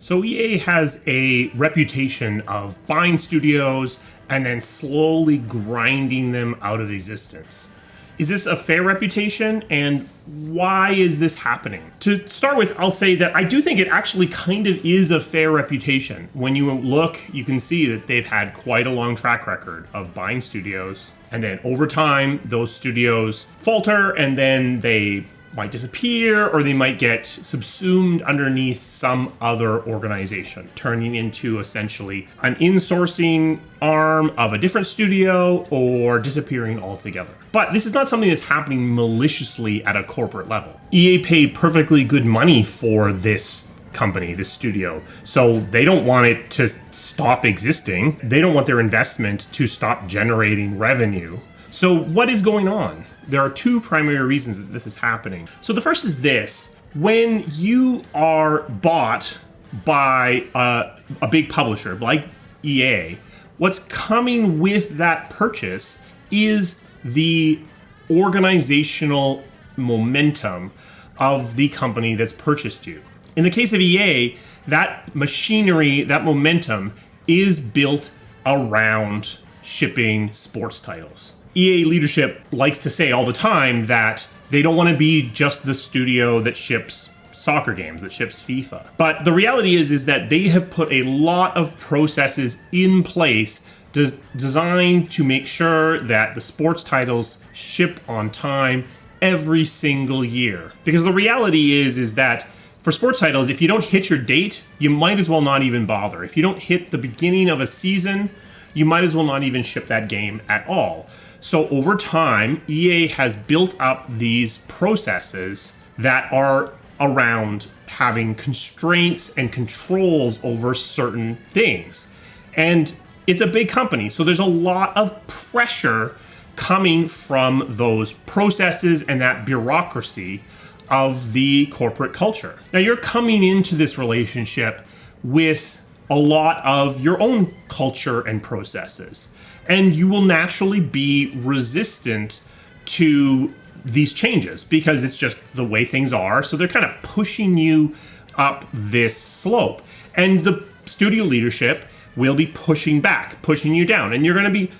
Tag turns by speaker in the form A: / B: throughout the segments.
A: So EA has a reputation of buying studios and then slowly grinding them out of existence. Is this a fair reputation, and why is this happening? To start with, I'll say that I do think it actually kind of is a fair reputation. When you look, you can see that they've had quite a long track record of buying studios, and then over time, those studios falter, and then they might disappear, or they might get subsumed underneath some other organization, turning into essentially an insourcing arm of a different studio or disappearing altogether. But this is not something that's happening maliciously at a corporate level. EA paid perfectly good money for this company, this studio. So they don't want it to stop existing. They don't want their investment to stop generating revenue. So what is going on? There are two primary reasons that this is happening. So the first is this: when you are bought by a big publisher like EA, what's coming with that purchase is the organizational momentum of the company that's purchased you. In the case of EA, that machinery, that momentum is built around shipping sports titles. EA leadership likes to say all the time that they don't want to be just the studio that ships soccer games, that ships FIFA. But the reality is that they have put a lot of processes in place designed to make sure that the sports titles ship on time every single year. Because the reality is that for sports titles, if you don't hit your date, you might as well not even bother. If you don't hit the beginning of a season, you might as well not even ship that game at all. So over time, EA has built up these processes that are around having constraints and controls over certain things. And it's a big company, so there's a lot of pressure coming from those processes and that bureaucracy of the corporate culture. Now, you're coming into this relationship with a lot of your own culture and processes, and you will naturally be resistant to these changes because it's just the way things are. So they're kind of pushing you up this slope, and the studio leadership will be pushing back, pushing you down, and you're going to be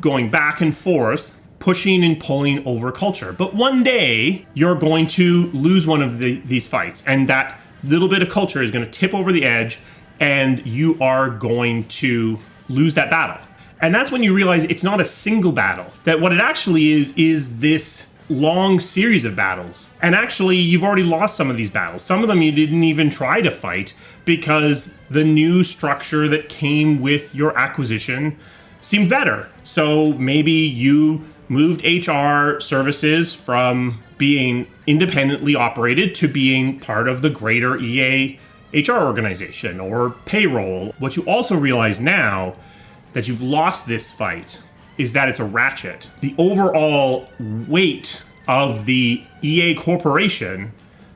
A: going back and forth, pushing and pulling over culture. But one day you're going to lose one of these fights, and that little bit of culture is going to tip over the edge, and you are going to lose that battle. And that's when you realize it's not a single battle, that what it actually is this long series of battles. And actually, you've already lost some of these battles. Some of them you didn't even try to fight because the new structure that came with your acquisition seemed better. So maybe you moved HR services from being independently operated to being part of the greater EA HR organization or payroll. What you also realize now that you've lost this fight is that it's a ratchet. The overall weight of the EA corporation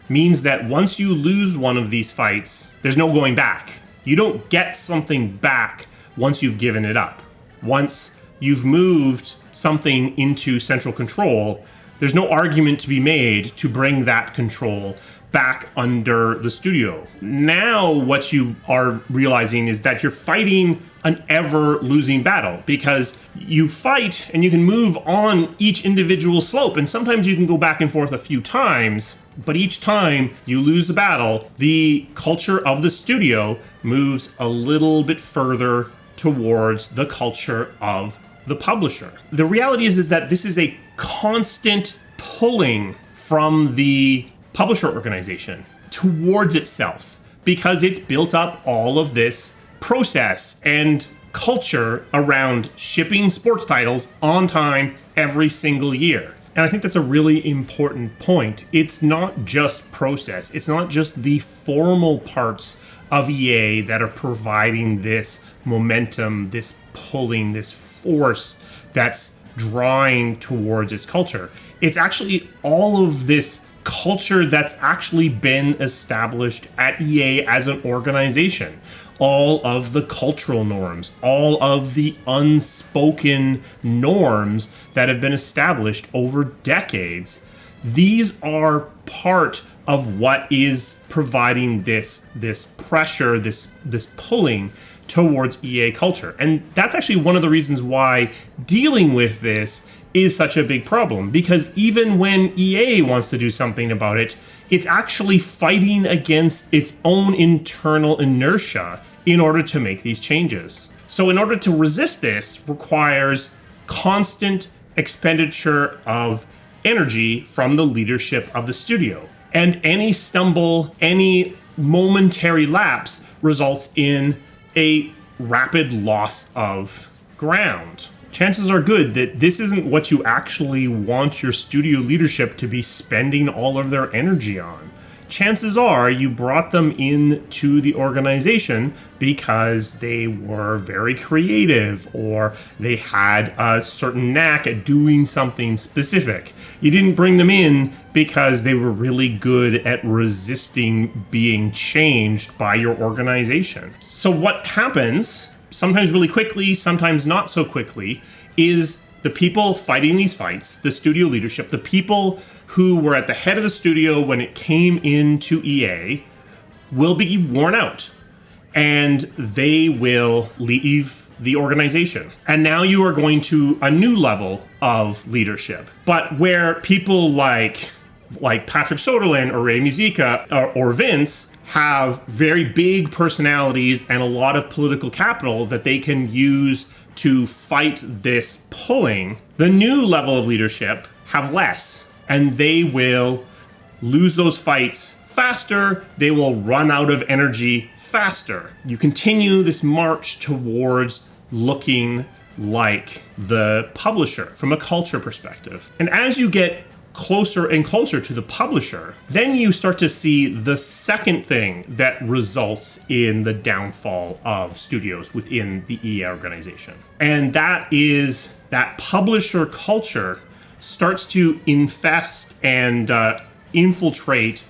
A: means that once you lose one of these fights, there's no going back. You don't get something back once you've given it up. Once you've moved something into central control, there's no argument to be made to bring that control back under the studio. Now what you are realizing is that you're fighting an ever-losing battle, because you fight and you can move on each individual slope, and sometimes you can go back and forth a few times, but each time you lose the battle, the culture of the studio moves a little bit further towards the culture of the publisher. The reality is that this is a constant pulling from the publisher organization towards itself, because it's built up all of this process and culture around shipping sports titles on time every single year. And I think that's a really important point. It's not just process. It's not just the formal parts of EA that are providing this momentum, this pulling, this force that's drawing towards its culture. It's actually all of this culture that's actually been established at EA as an organization. All of the cultural norms, all of the unspoken norms that have been established over decades. These are part of what is providing this pressure, this pulling towards EA culture. And that's actually one of the reasons why dealing with this is such a big problem, because even when EA wants to do something about it, it's actually fighting against its own internal inertia in order to make these changes. So in order to resist this requires constant expenditure of energy from the leadership of the studio. And any stumble, any momentary lapse results in a rapid loss of ground. Chances are good that this isn't what you actually want your studio leadership to be spending all of their energy on. Chances are you brought them into the organization because they were very creative or they had a certain knack at doing something specific. You didn't bring them in because they were really good at resisting being changed by your organization. So what happens, sometimes really quickly, sometimes not so quickly, is the people fighting these fights, the studio leadership, the people who were at the head of the studio when it came into EA will be worn out and they will leave the organization. And now you are going to a new level of leadership, but where people like Patrick Soderlund or Ray Musica or Vince have very big personalities and a lot of political capital that they can use to fight this pulling. The new level of leadership have less, and they will lose those fights faster. They will run out of energy faster. You continue this march towards looking like the publisher from a culture perspective. And as you get closer and closer to the publisher, then you start to see the second thing that results in the downfall of studios within the EA organization. And that is that publisher culture starts to infest and infiltrate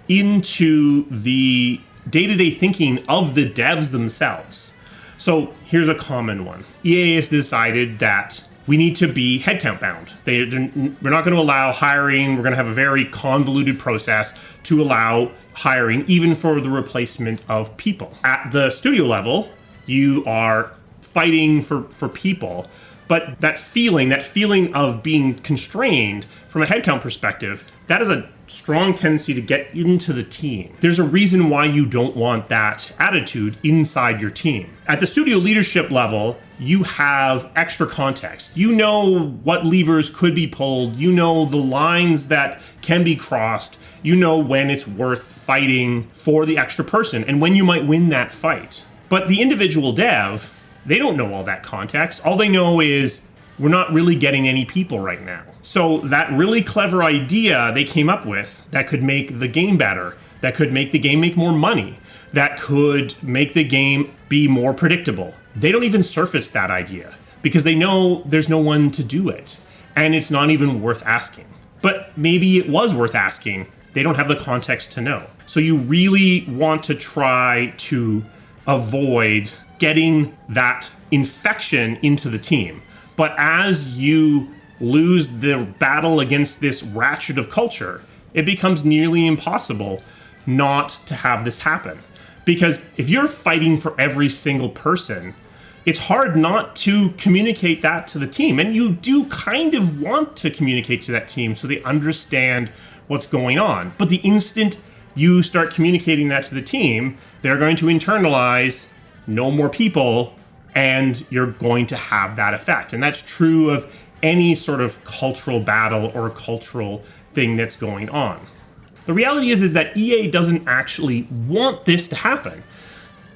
A: into the day-to-day thinking of the devs themselves. So here's a common one. EA has decided that we need to be headcount bound. We're not going to allow hiring. We're going to have a very convoluted process to allow hiring, even for the replacement of people. At the studio level, you are fighting for people, but that feeling of being constrained from a headcount perspective, that is a strong tendency to get into the team. There's a reason why you don't want that attitude inside your team. At the studio leadership level, you have extra context. You know what levers could be pulled. You know the lines that can be crossed. You know when it's worth fighting for the extra person and when you might win that fight. But the individual dev, they don't know all that context. All they know is we're not really getting any people right now. So that really clever idea they came up with that could make the game better, that could make the game make more money, that could make the game be more predictable. They don't even surface that idea because they know there's no one to do it and it's not even worth asking. But maybe it was worth asking. They don't have the context to know. So you really want to try to avoid getting that infection into the team. But as you lose the battle against this ratchet of culture, it becomes nearly impossible not to have this happen. Because if you're fighting for every single person, it's hard not to communicate that to the team. And you do kind of want to communicate to that team so they understand what's going on. But the instant you start communicating that to the team, they're going to internalize no more people, and you're going to have that effect. And that's true of any sort of cultural battle or cultural thing that's going on. The reality is that EA doesn't actually want this to happen.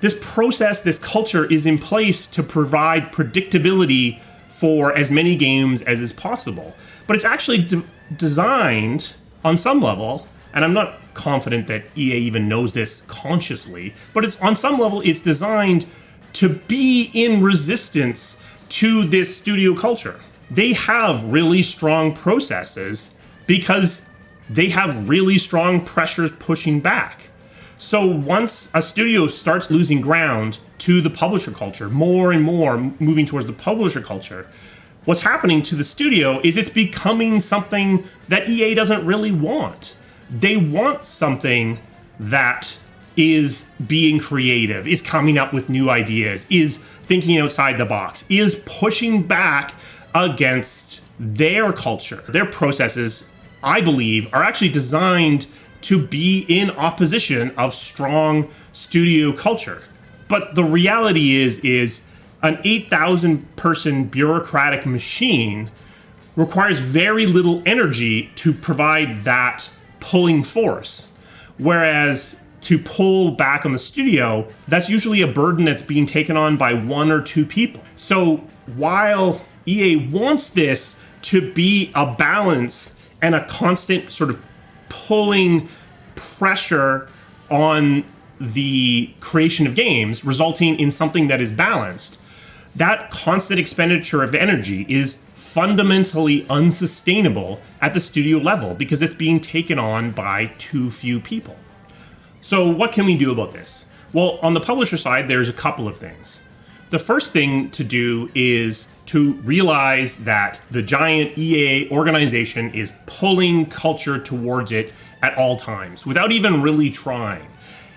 A: This process, this culture is in place to provide predictability for as many games as is possible. But it's actually designed on some level, and I'm not confident that EA even knows this consciously, but it's on some level it's designed to be in resistance to this studio culture. They have really strong processes because they have really strong pressures pushing back. So once a studio starts losing ground to the publisher culture, more and more moving towards the publisher culture, what's happening to the studio is it's becoming something that EA doesn't really want. They want something that is being creative, is coming up with new ideas, is thinking outside the box, is pushing back against their culture. Their processes, I believe, are actually designed to be in opposition of strong studio culture. But the reality is an 8,000 person bureaucratic machine requires very little energy to provide that pulling force. Whereas to pull back on the studio, that's usually a burden that's being taken on by one or two people. So while EA wants this to be a balance and a constant sort of pulling pressure on the creation of games, resulting in something that is balanced, that constant expenditure of energy is fundamentally unsustainable at the studio level because it's being taken on by too few people. So what can we do about this? Well, on the publisher side, there's a couple of things. The first thing to do is to realize that the giant EA organization is pulling culture towards it at all times without even really trying.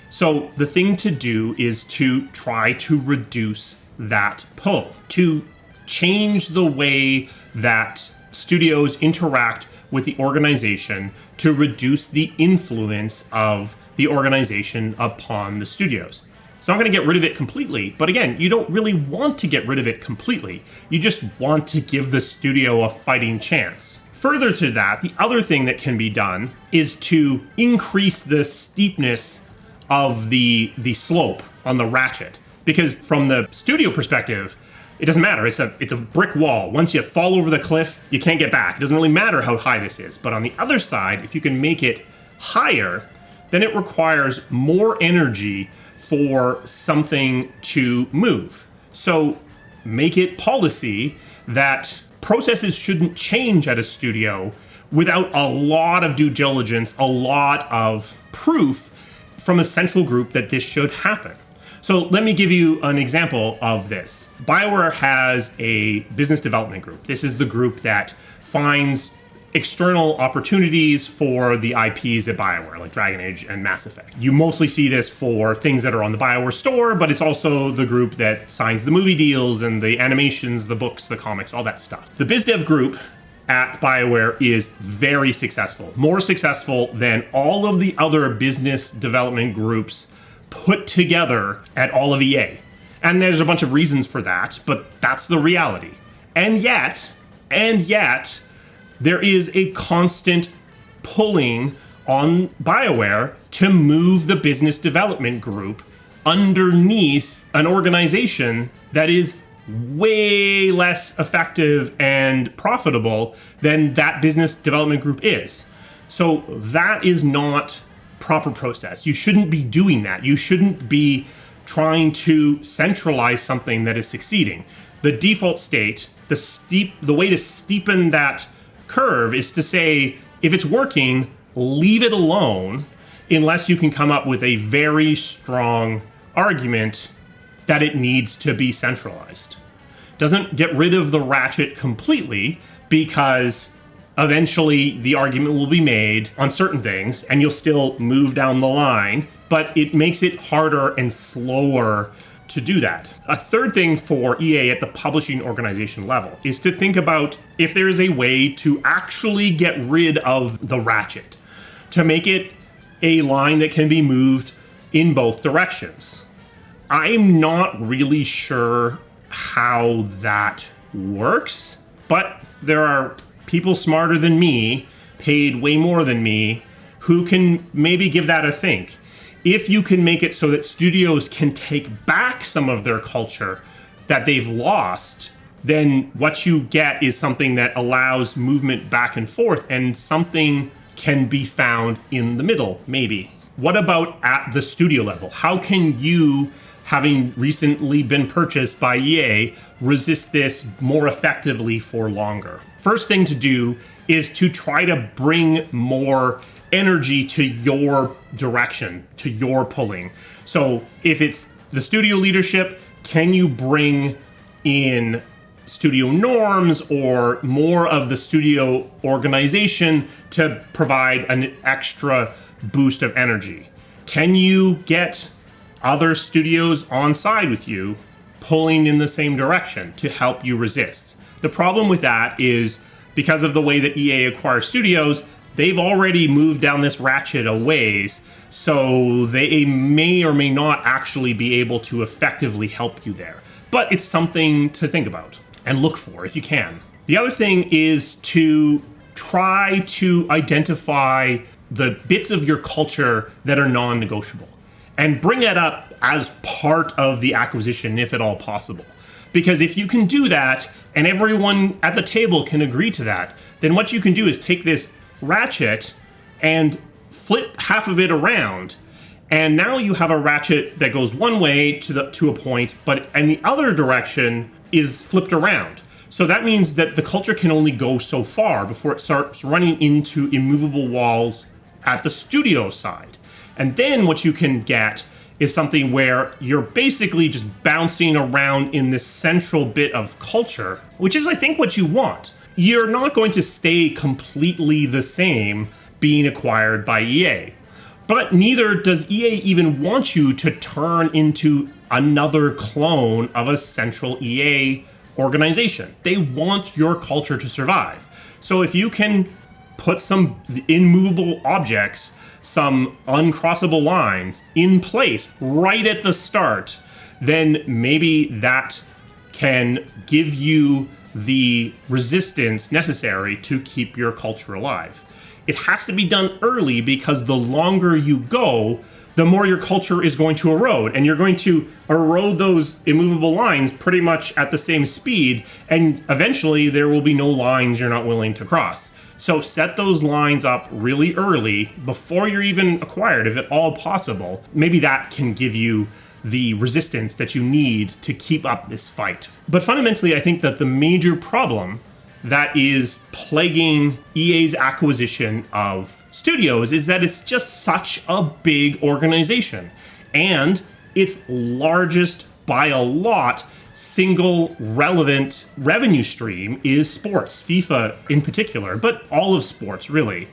A: So the thing to do is to try to reduce that pull, to change the way that studios interact with the organization to reduce the influence of the organization upon the studios. It's not going to get rid of it completely, but again, you don't really want to get rid of it completely. You just want to give the studio a fighting chance. Further to that, the other thing that can be done is to increase the steepness of the slope on the ratchet. Because from the studio perspective, it doesn't matter. It's a brick wall. Once you fall over the cliff, you can't get back. It doesn't really matter how high this is. But on the other side, if you can make it higher, then it requires more energy for something to move. So make it policy that processes shouldn't change at a studio without a lot of due diligence, a lot of proof from a central group that this should happen. So let me give you an example of this. BioWare has a business development group. This is the group that finds external opportunities for the IPs at BioWare, like Dragon Age and Mass Effect. You mostly see this for things that are on the BioWare store, but it's also the group that signs the movie deals and the animations, the books, the comics, all that stuff. The biz dev group at BioWare is very successful, more successful than all of the other business development groups put together at all of EA. And there's a bunch of reasons for that, but that's the reality. And yet, there is a constant pulling on BioWare to move the business development group underneath an organization that is way less effective and profitable than that business development group is. So that is not proper process. You shouldn't be doing that. You shouldn't be trying to centralize something that is succeeding. The default state, the way to steepen that curve is to say, if it's working, leave it alone unless you can come up with a very strong argument that it needs to be centralized. Doesn't get rid of the ratchet completely, because eventually the argument will be made on certain things and you'll still move down the line, but it makes it harder and slower to do that. A third thing for EA at the publishing organization level is to think about if there is a way to actually get rid of the ratchet, to make it a line that can be moved in both directions. I'm not really sure how that works, but there are people smarter than me, paid way more than me, who can maybe give that a think. If you can make it so that studios can take back some of their culture that they've lost, then what you get is something that allows movement back and forth, and something can be found in the middle, maybe. What about at the studio level? How can you, having recently been purchased by EA, resist this more effectively for longer? First thing to do is to try to bring more energy to your direction, to your pulling. So if it's the studio leadership, can you bring in studio norms or more of the studio organization to provide an extra boost of energy? Can you get other studios on side with you pulling in the same direction to help you resist? The problem with that is because of the way that EA acquires studios, they've already moved down this ratchet a ways, so they may or may not actually be able to effectively help you there. But it's something to think about and look for if you can. The other thing is to try to identify the bits of your culture that are non-negotiable and bring that up as part of the acquisition if at all possible. Because if you can do that and everyone at the table can agree to that, then what you can do is take this ratchet and flip half of it around, and now you have a ratchet that goes one way to a point, and the other direction is flipped around. So that means that the culture can only go so far before it starts running into immovable walls at the studio side. And then what you can get is something where you're basically just bouncing around in this central bit of culture, which is, I think, what you want. You're not going to stay completely the same being acquired by EA. But neither does EA even want you to turn into another clone of a central EA organization. They want your culture to survive. So if you can put some immovable objects, some uncrossable lines in place right at the start, then maybe that can give you the resistance necessary to keep your culture alive. It has to be done early because the longer you go, the more your culture is going to erode, and you're going to erode those immovable lines pretty much at the same speed, and eventually there will be no lines you're not willing to cross. So set those lines up really early before you're even acquired, if at all possible. Maybe that can give you the resistance that you need to keep up this fight. But fundamentally, I think that the major problem that is plaguing EA's acquisition of studios is that it's just such a big organization. And its largest, by a lot, single relevant revenue stream is sports, FIFA in particular, but all of sports really.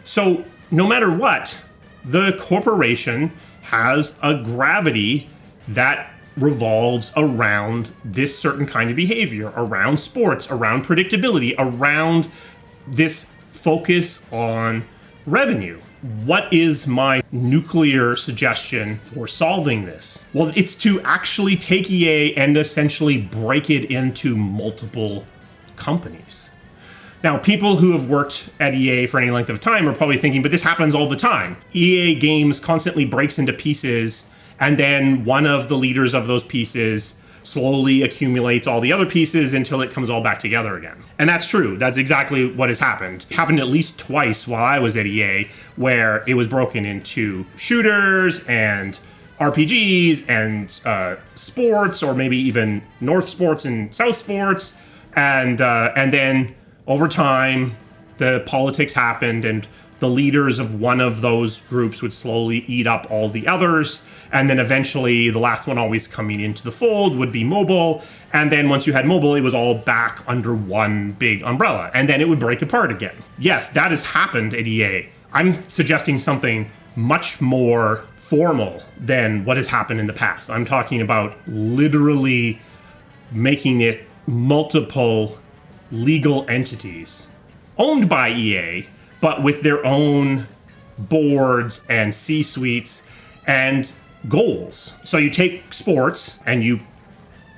A: So no matter what, the corporation has a gravity that revolves around this certain kind of behavior, around sports, around predictability, around this focus on revenue. What is my nuclear suggestion for solving this? Well, it's to actually take EA and essentially break it into multiple companies. Now, people who have worked at EA for any length of time are probably thinking, but this happens all the time. EA Games constantly breaks into pieces, and then one of the leaders of those pieces slowly accumulates all the other pieces until it comes all back together again. And that's true. That's exactly what has happened. It happened at least twice while I was at EA, where it was broken into shooters and RPGs and sports, or maybe even North Sports and South Sports. And then over time, the politics happened, and the leaders of one of those groups would slowly eat up all the others. And then eventually the last one always coming into the fold would be mobile. And then once you had mobile, it was all back under one big umbrella. And then it would break apart again. Yes, that has happened at EA. I'm suggesting something much more formal than what has happened in the past. I'm talking about literally making it multiple legal entities owned by EA, but with their own boards and C-suites and goals. So you take sports and you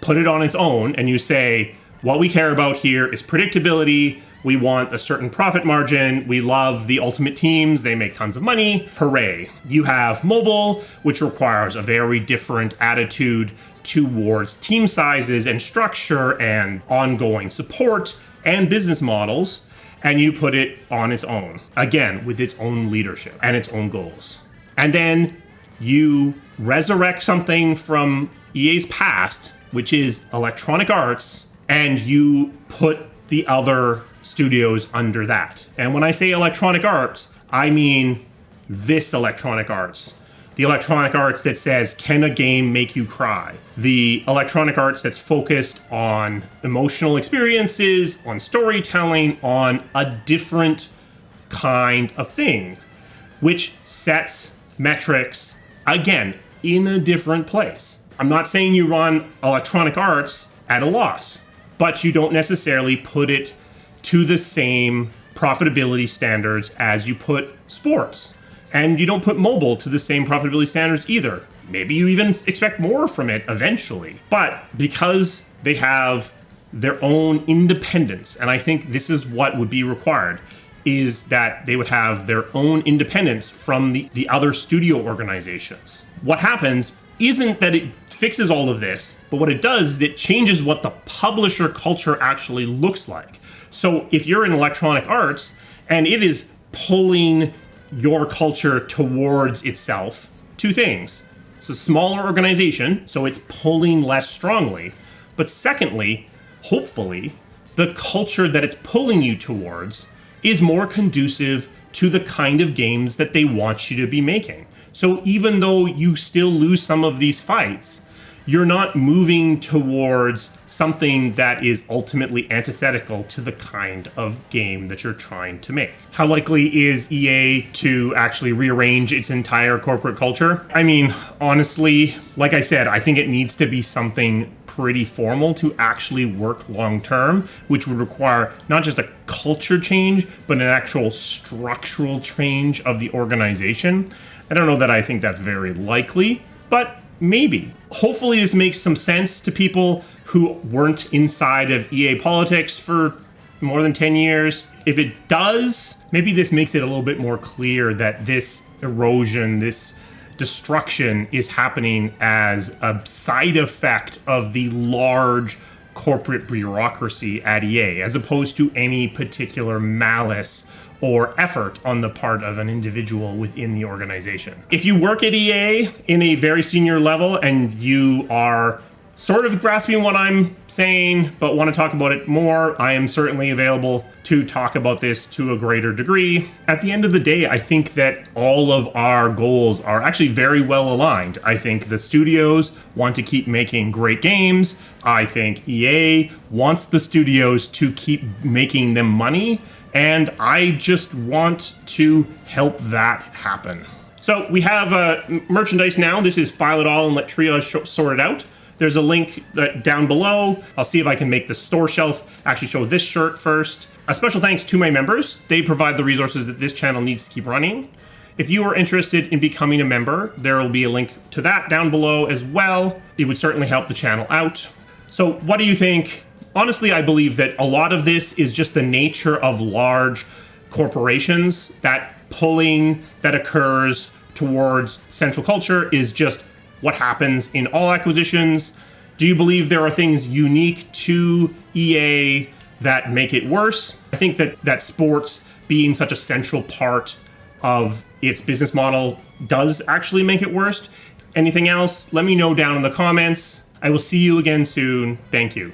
A: put it on its own and you say, what we care about here is predictability. We want a certain profit margin. We love the ultimate teams. They make tons of money. Hooray. You have mobile, which requires a very different attitude towards team sizes and structure and ongoing support and business models. And you put it on its own, again, with its own leadership and its own goals. And then you resurrect something from EA's past, which is Electronic Arts, and you put the other studios under that. And when I say Electronic Arts, I mean this Electronic Arts. the electronic arts that says, can a game make you cry? The electronic arts that's focused on emotional experiences, on storytelling, on a different kind of thing, which sets metrics, again, in a different place. I'm not saying you run electronic arts at a loss, but you don't necessarily put it to the same profitability standards as you put sports. And you don't put mobile to the same profitability standards either. Maybe you even expect more from it eventually. But because they have their own independence, and I think this is what would be required, is that they would have their own independence from the other studio organizations. What happens isn't that it fixes all of this, but what it does is it changes what the publisher culture actually looks like. So if you're in electronic arts and it is pulling your culture towards itself, two things. It's a smaller organization, so it's pulling less strongly. But secondly, hopefully, the culture that it's pulling you towards is more conducive to the kind of games that they want you to be making. So even though you still lose some of these fights, you're not moving towards something that is ultimately antithetical to the kind of game that you're trying to make. How likely is EA to actually rearrange its entire corporate culture? I mean, honestly, like I said, I think it needs to be something pretty formal to actually work long term, which would require not just a culture change, but an actual structural change of the organization. I don't know that I think that's very likely, but maybe. Hopefully this makes some sense to people who weren't inside of EA politics for more than 10 years. If it does, maybe this makes it a little bit more clear that this erosion, this destruction is happening as a side effect of the large corporate bureaucracy at EA, as opposed to any particular malice or effort on the part of an individual within the organization. If you work at EA in a very senior level and you are sort of grasping what I'm saying, but want to talk about it more, I am certainly available to talk about this to a greater degree. At the end of the day, I think that all of our goals are actually very well aligned. I think the studios want to keep making great games. I think EA wants the studios to keep making them money. And I just want to help that happen. So we have merchandise now. This is File It All and Let Triage sort it out. There's a link down below. I'll see if I can make the store shelf actually show this shirt first. A special thanks to my members. They provide the resources that this channel needs to keep running. If you are interested in becoming a member, there will be a link to that down below as well. It would certainly help the channel out. So what do you think? Honestly, I believe that a lot of this is just the nature of large corporations. That pulling that occurs towards central culture is just what happens in all acquisitions. Do you believe there are things unique to EA that make it worse? I think that sports being such a central part of its business model does actually make it worse. Anything else? Let me know down in the comments. I will see you again soon. Thank you.